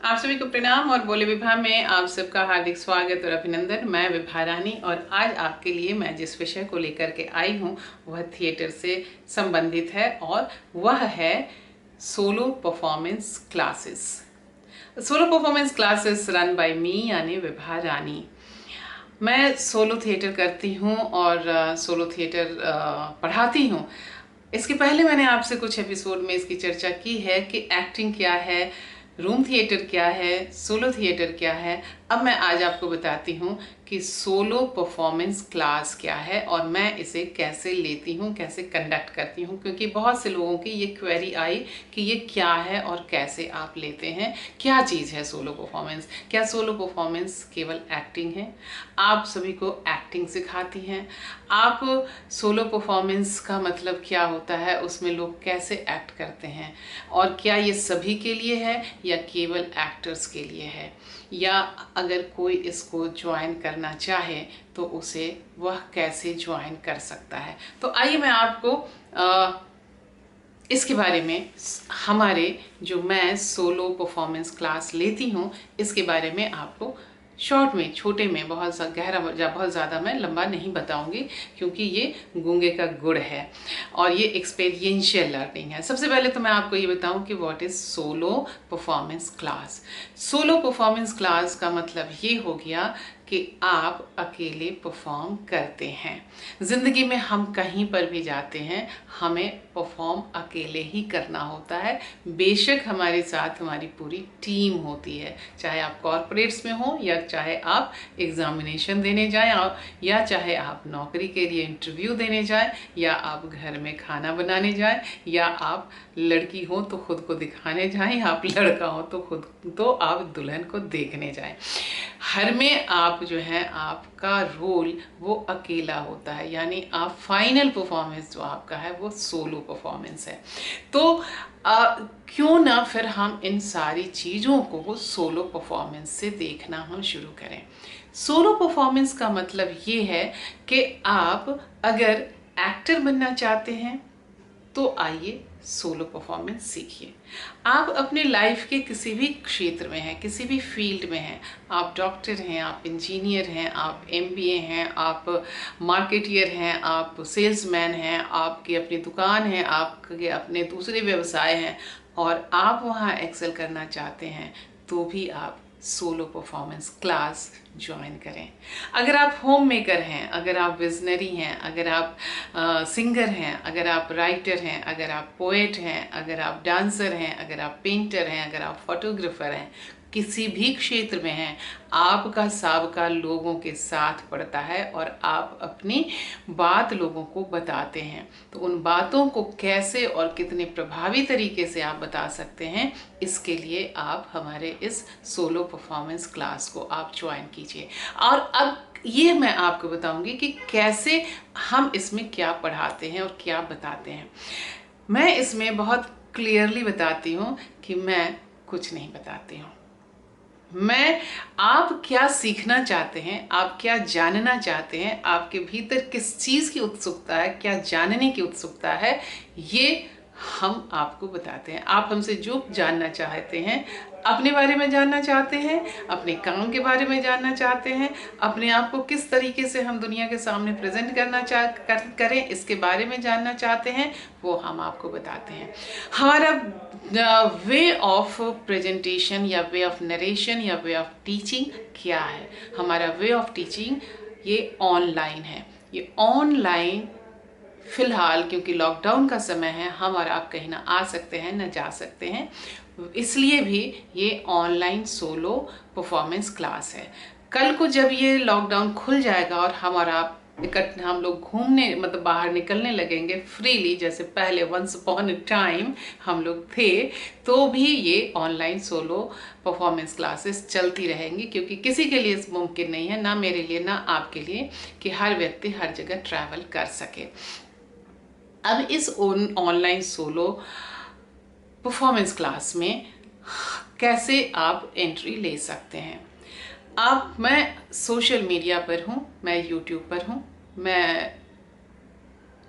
आप सभी को प्रणाम और बोले विभा में आप सबका हार्दिक स्वागत और अभिनंदन। मैं विभा रानी और आज आपके लिए मैं जिस विषय को लेकर के आई हूँ वह थिएटर से संबंधित है और वह है solo performance classes. Solo performance classes run by me यानी विभा रानी। मैं सोलो थिएटर करती हूँ और सोलो थिएटर पढ़ाती हूँ। इसके पहले मैंने आपसे कुछ एपिसोड में इसकी चर्चा की है कि एक्टिंग क्या है, रूम थिएटर क्या है, सोलो थिएटर क्या है। अब मैं आज आपको बताती हूँ कि सोलो परफॉर्मेंस क्लास क्या है और मैं इसे कैसे लेती हूँ, कैसे कंडक्ट करती हूँ, क्योंकि बहुत से लोगों की ये क्वेरी आई कि ये क्या है और कैसे आप लेते हैं, क्या चीज़ है सोलो परफॉर्मेंस। क्या सोलो परफॉर्मेंस केवल एक्टिंग है? आप सभी को एक्टिंग सिखाती हैं आप। सोलो परफॉर्मेंस का मतलब क्या होता है, उसमें लोग कैसे एक्ट करते हैं और क्या ये सभी के लिए है या केवल एक्टर्स के लिए है, या अगर कोई इसको ज्वाइन करना चाहे तो उसे वह कैसे ज्वाइन कर सकता है। तो आइए मैं आपको इसके बारे में हमारे जो मैं सोलो परफॉर्मेंस क्लास लेती हूँ इसके बारे में आपको शॉर्ट में, छोटे में, बहुत गहरा बहुत ज़्यादा मैं लंबा नहीं बताऊंगी क्योंकि ये गूंगे का गुड़ है और ये एक्सपीरियंशियल लर्निंग है। सबसे पहले तो मैं आपको ये बताऊं कि what is solo performance class. Solo performance class का मतलब ये हो गया कि आप अकेले परफॉर्म करते हैं। ज़िंदगी में हम कहीं पर भी जाते हैं हमें परफॉर्म अकेले ही करना होता है। बेशक हमारे साथ हमारी पूरी टीम होती है, चाहे आप कॉरपोरेट्स में हो या चाहे आप एग्जामिनेशन देने जाएं या चाहे आप नौकरी के लिए इंटरव्यू देने जाएं या आप घर में खाना बनाने जाएं या आप लड़की हो तो खुद को दिखाने जाएं, आप लड़का हो तो आप दुल्हन को देखने जाएं। हर में आप जो है आपका रोल वो अकेला होता है, यानी आप फाइनल परफॉर्मेंस जो आपका है वो सोलो परफॉर्मेंस है। तो क्यों ना फिर हम इन सारी चीज़ों को सोलो परफॉर्मेंस से देखना हम शुरू करें। सोलो परफॉर्मेंस का मतलब ये है कि आप अगर एक्टर बनना चाहते हैं तो आइए सोलो परफॉर्मेंस सीखिए। आप अपने लाइफ के किसी भी क्षेत्र में हैं, किसी भी फील्ड में हैं, आप डॉक्टर हैं, आप इंजीनियर हैं, आप एमबीए हैं, आप मार्केटियर हैं, आप सेल्समैन हैं, आपकी अपनी दुकान है, आपके अपने दूसरे व्यवसाय हैं और आप वहाँ एक्सेल करना चाहते हैं तो भी आप सोलो परफॉर्मेंस क्लास ज्वाइन करें। अगर आप होम मेकर हैं, अगर आप विजनरी हैं, अगर आप सिंगर हैं, अगर आप राइटर हैं, अगर आप पोएट हैं, अगर आप डांसर हैं, अगर आप पेंटर हैं, अगर आप फोटोग्राफर हैं, किसी भी क्षेत्र में हैं, आपका साबका लोगों के साथ पड़ता है और आप अपनी बात लोगों को बताते हैं। तो उन बातों को कैसे और कितने प्रभावी तरीके से आप बता सकते हैं, इसके लिए आप हमारे इस सोलो परफॉर्मेंस क्लास को आप ज्वाइन कीजिए। और अब ये मैं आपको बताऊंगी कि कैसे हम इसमें क्या पढ़ाते हैं और क्या बताते हैं। मैं इसमें बहुत क्लियरली बताती हूँ कि मैं कुछ नहीं बताती हूँ। मैं आप क्या सीखना चाहते हैं, आप क्या जानना चाहते हैं, आपके भीतर किस चीज़ की उत्सुकता है, क्या जानने की उत्सुकता है, ये हम आपको बताते हैं। आप हमसे जो जानना चाहते हैं, अपने बारे में जानना चाहते हैं, अपने काम के बारे में जानना चाहते हैं, अपने आप को किस तरीके से हम दुनिया के सामने प्रेजेंट करें इसके बारे में जानना चाहते हैं, वो हम आपको बताते हैं। हमारा वे ऑफ प्रेजेंटेशन या वे ऑफ नरेशन या वे ऑफ टीचिंग क्या है? हमारा वे ऑफ टीचिंग ये ऑनलाइन है। ये ऑनलाइन फिलहाल क्योंकि लॉकडाउन का समय है, हम और आप कहीं ना आ सकते हैं ना जा सकते हैं, इसलिए भी ये ऑनलाइन सोलो परफॉर्मेंस क्लास है। कल को जब ये लॉकडाउन खुल जाएगा और हम और आप हम लोग घूमने मतलब बाहर निकलने लगेंगे फ्रीली, जैसे पहले वंस अपॉन अ टाइम हम लोग थे, तो भी ये ऑनलाइन सोलो परफॉर्मेंस क्लासेस चलती रहेंगी, क्योंकि किसी के लिए मुमकिन नहीं है, ना मेरे लिए ना आपके लिए, कि हर व्यक्ति हर जगह ट्रैवल कर सके। अब इस ऑनलाइन सोलो परफॉर्मेंस क्लास में कैसे आप एंट्री ले सकते हैं? मैं सोशल मीडिया पर हूँ, मैं यूट्यूब पर हूँ, मैं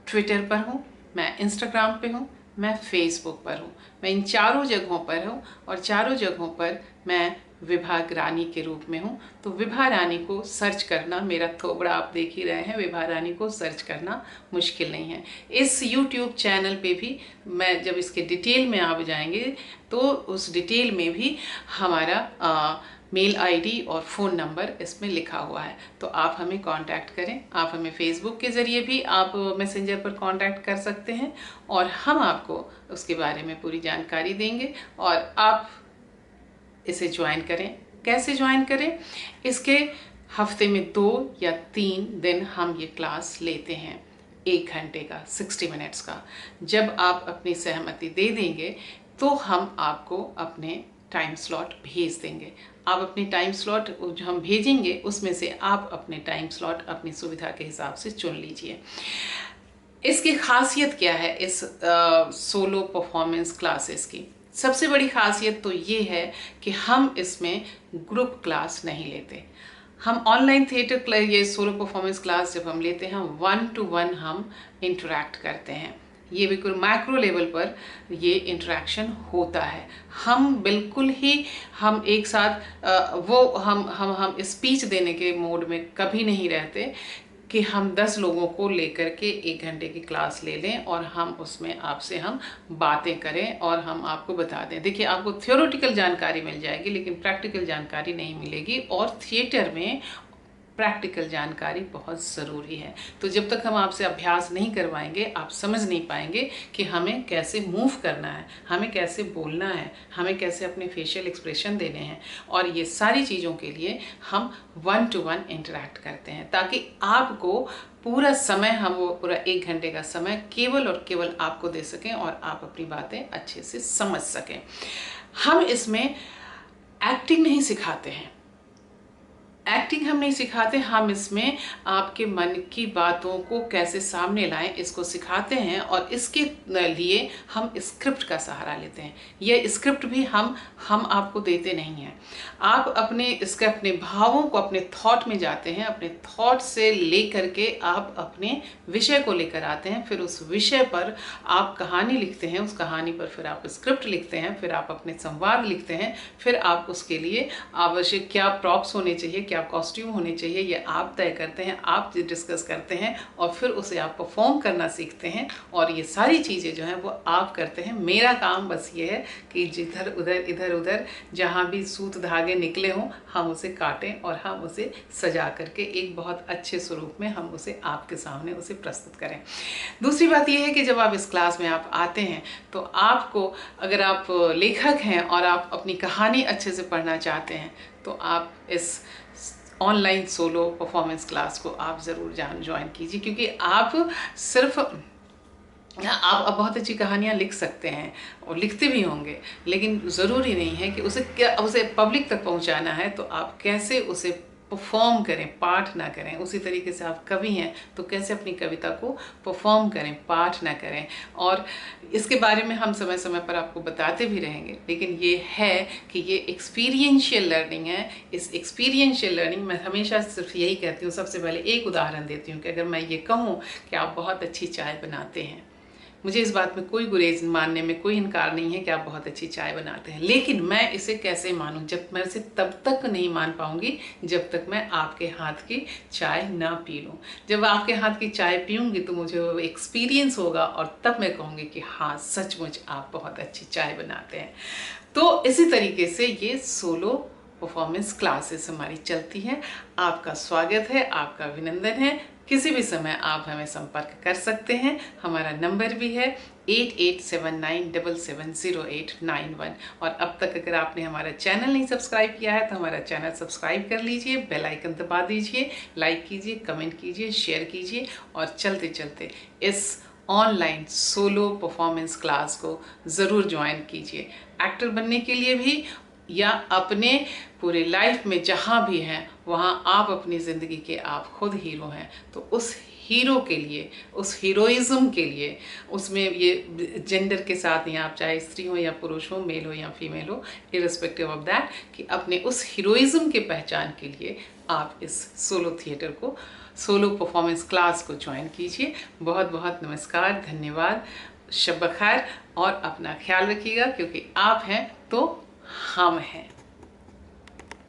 ट्विटर पर हूँ, मैं इंस्टाग्राम पे हूँ, मैं फेसबुक पर हूँ। मैं इन चारों जगहों पर हूँ और चारों जगहों पर मैं विभा रानी के रूप में हूँ। तो विभा रानी को सर्च करना, मेरा थोबड़ा आप देख ही रहे हैं, विभा रानी को सर्च करना मुश्किल नहीं है। इस YouTube चैनल पे भी मैं जब इसके डिटेल में आप जाएंगे तो उस डिटेल में भी हमारा मेल आईडी और फ़ोन नंबर इसमें लिखा हुआ है। तो आप हमें कांटेक्ट करें। आप हमें फेसबुक के ज़रिए भी आप मैसेंजर पर कांटेक्ट कर सकते हैं और हम आपको उसके बारे में पूरी जानकारी देंगे और आप इसे ज्वाइन करें। कैसे ज्वाइन करें? इसके हफ्ते में 2 या 3 दिन हम ये क्लास लेते हैं, 1 घंटे का, 60 मिनट्स का। जब आप अपनी सहमति दे देंगे तो हम आपको अपने टाइम स्लॉट भेज देंगे। आप अपनी टाइम स्लॉट जो हम भेजेंगे उसमें से आप अपने टाइम स्लॉट अपनी सुविधा के हिसाब से चुन लीजिए। इसकी खासियत क्या है इस सोलो परफॉर्मेंस क्लासेस की? सबसे बड़ी खासियत तो ये है कि हम इसमें ग्रुप क्लास नहीं लेते। हम ऑनलाइन थिएटर ये सोलो परफॉर्मेंस क्लास जब हम लेते हैं 1 to 1 हम इंटरेक्ट करते हैं। ये बिल्कुल माइक्रो लेवल पर ये इंटरेक्शन होता है। हम बिल्कुल ही हम एक साथ वो हम स्पीच देने के मोड में कभी नहीं रहते कि हम 10 लोगों को लेकर के 1 घंटे की क्लास ले लें और हम उसमें आपसे हम बातें करें और हम आपको बता दें। देखिए, आपको थ्योरेटिकल जानकारी मिल जाएगी लेकिन प्रैक्टिकल जानकारी नहीं मिलेगी और थिएटर में प्रैक्टिकल जानकारी बहुत ज़रूरी है। तो जब तक हम आपसे अभ्यास नहीं करवाएंगे आप समझ नहीं पाएंगे कि हमें कैसे मूव करना है, हमें कैसे बोलना है, हमें कैसे अपने फेशियल एक्सप्रेशन देने हैं। और ये सारी चीज़ों के लिए हम 1 to 1 इंटरेक्ट करते हैं ताकि आपको पूरा समय, हम वो पूरा 1 घंटे का समय केवल और केवल आपको दे सकें और आप अपनी बातें अच्छे से समझ सकें। हम इसमें एक्टिंग नहीं सिखाते हैं, एक्टिंग हम नहीं सिखाते। हम इसमें आपके मन की बातों को कैसे सामने लाएं इसको सिखाते हैं और इसके लिए हम स्क्रिप्ट का सहारा लेते हैं। यह स्क्रिप्ट भी हम आपको देते नहीं हैं। आप अपने भावों को, अपने थॉट में जाते हैं, अपने थॉट से लेकर के आप अपने विषय को लेकर आते हैं, फिर उस विषय पर आप कहानी लिखते हैं, उस कहानी पर फिर आप स्क्रिप्ट लिखते हैं, फिर आप अपने संवाद लिखते हैं, फिर आप उसके लिए आवश्यक क्या प्रॉप्स होने चाहिए, क्या कॉस्ट्यूम होने चाहिए, ये आप तय करते हैं, आप डिस्कस करते हैं और फिर उसे आप परफॉर्म करना सीखते हैं और ये सारी चीज़ें जो हैं वो आप करते हैं। मेरा काम बस ये है कि जिधर उधर इधर उधर जहाँ भी सूत धागे निकले हों हम उसे काटें और हम उसे सजा करके एक बहुत अच्छे स्वरूप में हम उसे आपके सामने उसे प्रस्तुत करें। दूसरी बात यह है कि जब आप इस क्लास में आप आते हैं तो आपको, अगर आप लेखक हैं और आप अपनी कहानी अच्छे से पढ़ना चाहते हैं तो आप इस ऑनलाइन सोलो परफॉर्मेंस क्लास को आप ज़रूर ज्वाइन कीजिए, क्योंकि आप सिर्फ आप अब बहुत अच्छी कहानियाँ लिख सकते हैं और लिखते भी होंगे, लेकिन ज़रूरी नहीं है कि उसे पब्लिक तक पहुँचाना है। तो आप कैसे उसे परफॉर्म करें, पाठ ना करें। उसी तरीके से आप कवि हैं तो कैसे अपनी कविता को परफॉर्म करें, पाठ ना करें। और इसके बारे में हम समय समय पर आपको बताते भी रहेंगे, लेकिन ये है कि ये एक्सपीरियंशियल लर्निंग है। इस एक्सपीरियंशियल लर्निंग मैं हमेशा सिर्फ यही कहती हूँ, सबसे पहले एक उदाहरण देती हूँ कि अगर मैं ये कहूँ कि आप बहुत अच्छी चाय बनाते हैं, मुझे इस बात में कोई गुरेज मानने में कोई इनकार नहीं है कि आप बहुत अच्छी चाय बनाते हैं, लेकिन मैं इसे कैसे मानूं? जब मैं इसे तब तक नहीं मान पाऊंगी जब तक मैं आपके हाथ की चाय ना पी लूं। जब आपके हाथ की चाय पीऊंगी तो मुझे वो एक्सपीरियंस होगा और तब मैं कहूँगी कि हाँ, सचमुच आप बहुत अच्छी चाय बनाते हैं। तो इसी तरीके से ये सोलो परफॉर्मेंस क्लासेस हमारी चलती हैं। आपका स्वागत है, आपका अभिनंदन है। किसी भी समय आप हमें संपर्क कर सकते हैं। हमारा नंबर भी है 8879770891। और अब तक अगर आपने हमारा चैनल नहीं सब्सक्राइब किया है तो हमारा चैनल सब्सक्राइब कर लीजिए, बेल आइकन दबा दीजिए, लाइक कीजिए, कमेंट कीजिए, शेयर कीजिए और चलते चलते इस ऑनलाइन सोलो परफॉर्मेंस क्लास को ज़रूर ज्वाइन कीजिए। एक्टर बनने के लिए भी या अपने पूरे लाइफ में जहाँ भी हैं वहाँ आप अपनी ज़िंदगी के आप खुद हीरो हैं, तो उस हीरो के लिए, उस हीरोइज़्म के लिए, उसमें ये जेंडर के साथ नहीं, आप चाहे स्त्री हो या पुरुष हो, मेल हो या फीमेल हो, इररिस्पेक्टिव ऑफ दैट, कि अपने उस हीरोइज़्म के पहचान के लिए आप इस सोलो थिएटर को, सोलो परफॉर्मेंस क्लास को ज्वाइन कीजिए। बहुत बहुत नमस्कार, धन्यवाद, शब बखैर और अपना ख्याल रखिएगा, क्योंकि आप हैं तो हम हैं।